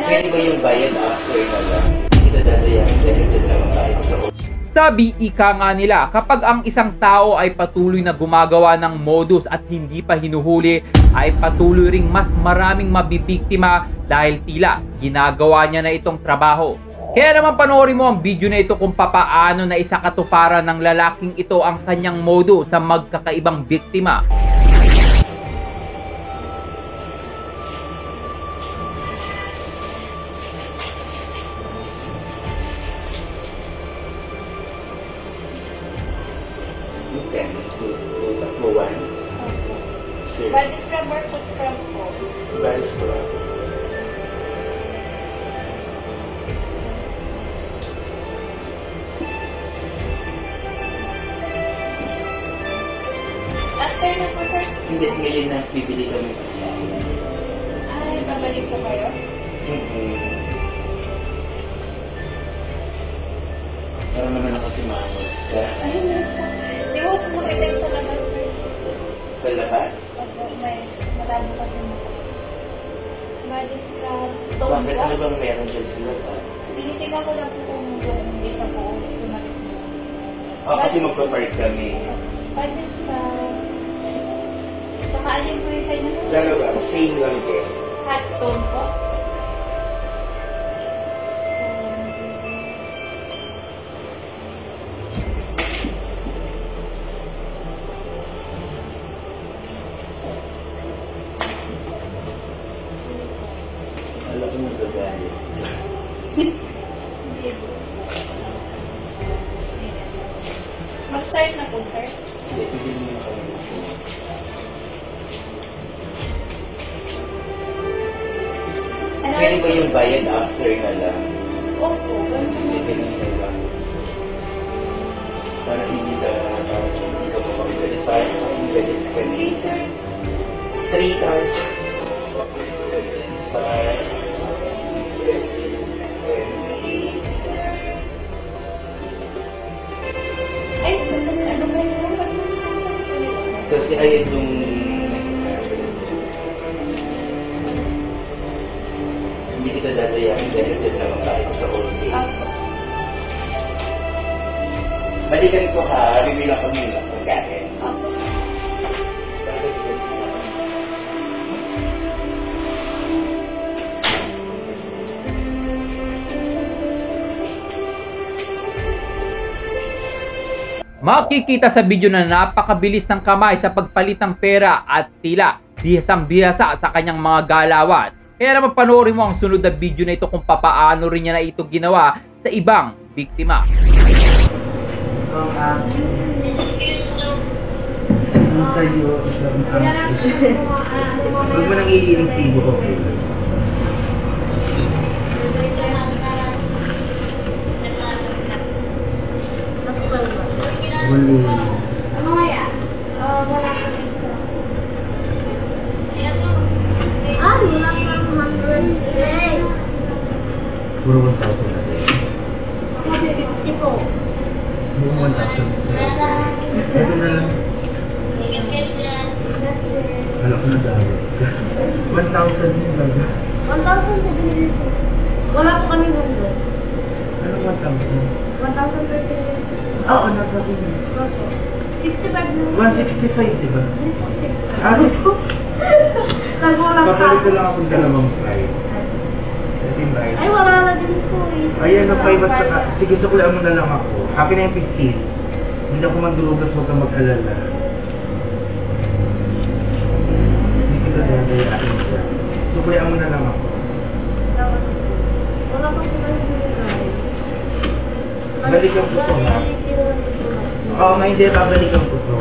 Pwede ba yung bayad after na lang? Hindi kita dadayan dahil dyan naman tayo sa Sabi, ika nga nila, kapag ang isang tao ay patuloy na gumagawa ng modus at hindi pa hinuhuli, ay patuloy ring mas maraming mabibiktima dahil tila ginagawa niya na itong trabaho. Kaya naman panoorin mo ang video na ito kung papaano na isa katuparan ng lalaking ito ang kanyang modus sa magkakaibang biktima. Body scrub or foot scrub po? Body scrub. After na po, sir? Hindi, ngayon na bibili kami. Ay, babalik po kayo? Parang naman ako si Mama. Ay, di mo po makita sa labas, sir. Sa labas? Opo, may marami pa din. Body scrub, stone Bakit po. ano bang meron dyan sila pa? Tinitingnan ko lang po kung hindi pa po tumalit mo. Kasi magpa-park kami. Body scrub. Saka alin po yung kayo na? Dalawa, same lang din. Hot stone po. Alam ko nagagalit. Mag-start na po, sir. Hindi, bibili mo na kami. Ano? Pwede ba yung bayad after na lang? Opo, ganun Hindi, na. ganun na lang. Para hindi ka makapag-verify. Makapag-verify. Okay, sir. 3 times. Ay, ano ba yun? Kasi ayun yung hindi kita dadayan dahil dyan naman tayo sa old day. Opo. Balikan ko ha, bibilang kami ng pagkain. Opo. Makikita sa video na napakabilis ng kamay sa pagpalit ng pera at tila bihasang-bihasa sa kanyang mga galawan. Kaya naman panoorin mo ang sunod na video na ito kung papaano rin niya na ito ginawa sa ibang biktima. Huwag mo nang iiling tibo ko. Ano kaya? Wala ka dito. Ah, wala ka naman birthday. Puro 1,000 na din. Ako 50 po. Puro 1,000. Ito na lang. Alam ko na dami. 1,000 din ba? 1,000 po din dito. Wala po kami mundo. Anong 1,000? 1,000 birthday. Oo, nagsabi niya. 65 na. 165, di ba? Ano po? Nagulang ka. Papalit ko lang akong dalawang flight. Ating right. Ay, wala na din po eh. Ayan, ang 5 at saka. Sige, sukulaan mo na lang ako. Akin na yung 15. Hindi ako mandulugas, huwag kang mag-alala. Hindi kita dadayain siya. Sukulaan mo na lang ako. Wala pa po kayo binigay. Balikan ko to, ha? Oo, nga hindi, babalikan ko to.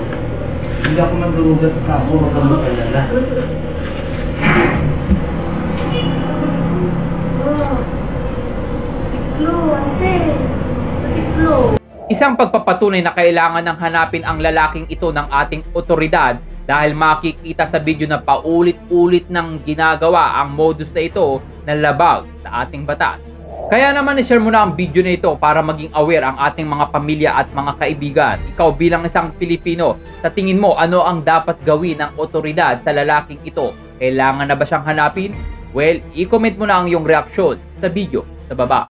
Hindi ako mandulugas sa ako, huwag kang mag-alala. Isang pagpapatunay na kailangan ng hanapin ang lalaking ito ng ating otoridad dahil makikita sa video na paulit-ulit ng ginagawa ang modus na ito na labag sa ating batas. Kaya naman i-share mo na ang video na ito para maging aware ang ating mga pamilya at mga kaibigan. Ikaw bilang isang Pilipino, sa tingin mo ano ang dapat gawin ng otoridad sa lalaking ito? Kailangan na ba siyang hanapin Well, i-comment mo na ang iyong reaksyon sa video sa baba.